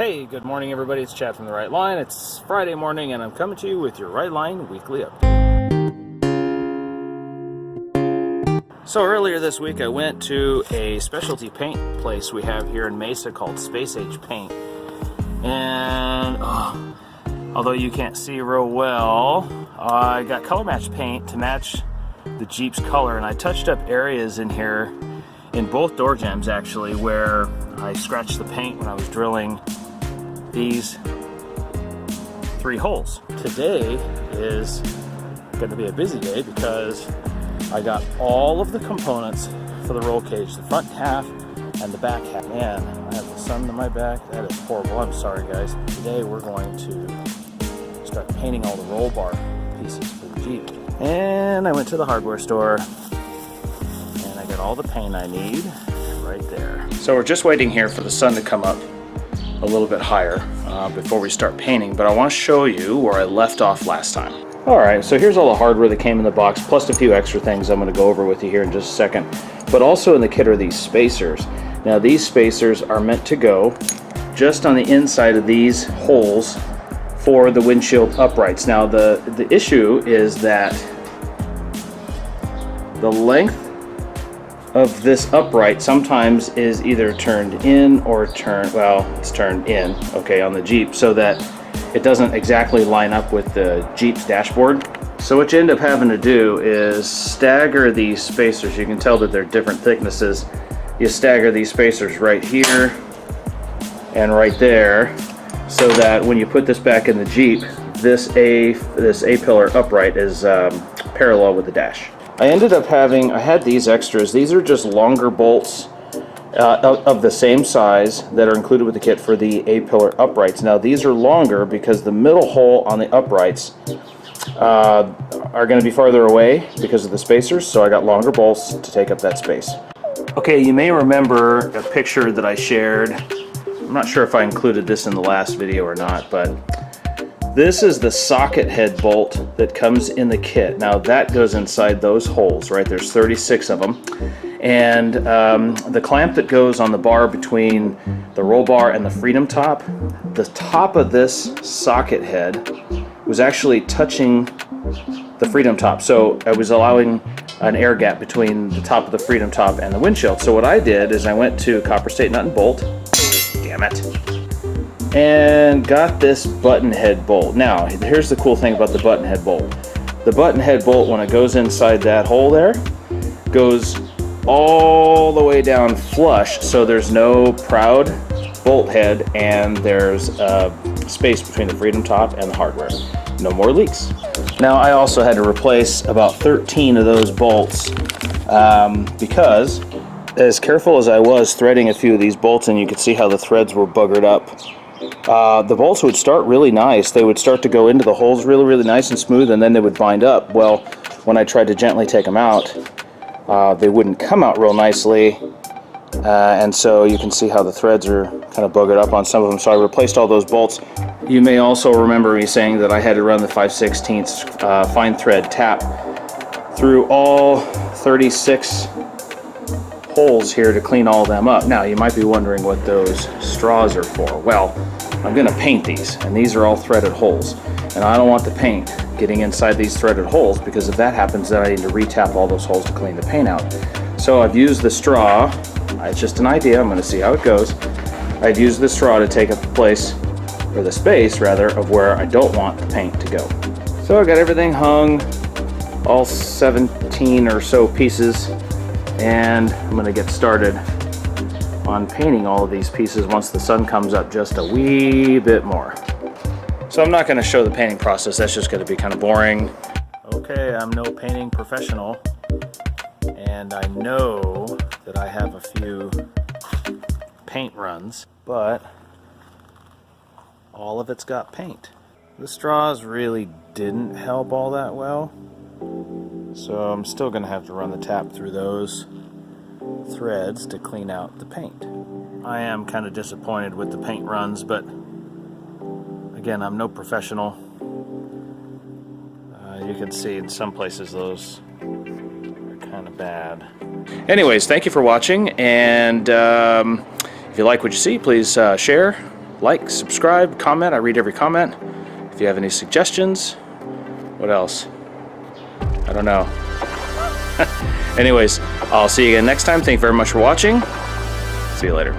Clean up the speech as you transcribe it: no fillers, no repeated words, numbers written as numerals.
Hey, good morning everybody, it's Chad from The Right Line. It's Friday morning and I'm coming to you with your Right Line weekly update. So earlier this week I went to a specialty paint place we have here in Mesa called Space Age Paint. And although you can't see real well, I got color match paint to match the Jeep's color, and I touched up areas in here in both door jambs actually where I scratched the paint when I was drilling these 3 holes. Today is going to be a busy day because I got all of the components for the roll cage, the front half and the back half. Man, I have the sun to my back. That is horrible. I'm sorry guys. Today we're going to start painting all the roll bar pieces for the Jeep. And I went to the hardware store and I got all the paint I need right there. So we're just waiting here for the sun to come up a little bit higher before we start painting, but I want to show you where I left off last time. Alright, so here's all the hardware that came in the box, plus a few extra things I'm going to go over with you here in just a second. But also in the kit are these spacers. Now these spacers are meant to go just on the inside of these holes for the windshield uprights. Now the issue is that the length of this upright sometimes is either turned in or it's turned in, okay, on the Jeep, so that it doesn't exactly line up with the Jeep's dashboard. So what you end up having to do is stagger these spacers. You can tell that they're different thicknesses. You stagger these spacers right here and right there, so that when you put this back in the Jeep, this A-pillar upright is parallel with the dash. I ended up I had these extras. These are just longer bolts of the same size that are included with the kit for the A-pillar uprights. Now these are longer because the middle hole on the uprights are going to be farther away because of the spacers, so I got longer bolts to take up that space. Okay, you may remember a picture that I shared. I'm not sure if I included this in the last video or not, but this is the socket head bolt that comes in the kit. Now that goes inside those holes, right? There's 36 of them. And the clamp that goes on the bar between the roll bar and the Freedom top, the top of this socket head was actually touching the Freedom top. So I was allowing an air gap between the top of the Freedom top and the windshield. So what I did is I went to Copper State Nut and Bolt, damn it, and got this button head bolt. Now, here's the cool thing about the button head bolt. The button head bolt, when it goes inside that hole there, goes all the way down flush, so there's no proud bolt head and there's space between the Freedom top and the hardware. No more leaks. Now, I also had to replace about 13 of those bolts because as careful as I was threading a few of these bolts, and you could see how the threads were buggered up, the bolts would start really nice. They would start to go into the holes really nice and smooth, and then they would bind up. Well, when I tried to gently take them out, they wouldn't come out real nicely, and so you can see how the threads are kind of buggered up on some of them, so I replaced all those bolts. You may also remember me saying that I had to run the 5/16 fine thread tap through all 36 holes here to clean all of them up. Now you might be wondering what those straws are for. Well, I'm going to paint these, and these are all threaded holes, and I don't want the paint getting inside these threaded holes, because if that happens then I need to re-tap all those holes to clean the paint out. So I've used the straw. It's just an idea, I'm going to see how it goes. I'd use the straw to take up the place, or the space rather, of where I don't want the paint to go. So I got everything hung, all 17 or so pieces, and I'm going to get started on painting all of these pieces once the sun comes up just a wee bit more. So I'm not going to show the painting process, that's just going to be kind of boring. Okay, I'm no painting professional, and I know that I have a few paint runs, but all of it's got paint. The straws really didn't help all that well, so I'm still going to have to run the tap through those threads to clean out the paint. I am kind of disappointed with the paint runs, but again, I'm no professional. You can see in some places those are kind of bad. Anyways, thank you for watching, and if you like what you see, please share, like, subscribe, comment. I read every comment. If you have any suggestions, what else? I don't know. Anyways, I'll see you again next time. Thank you very much for watching. See you later.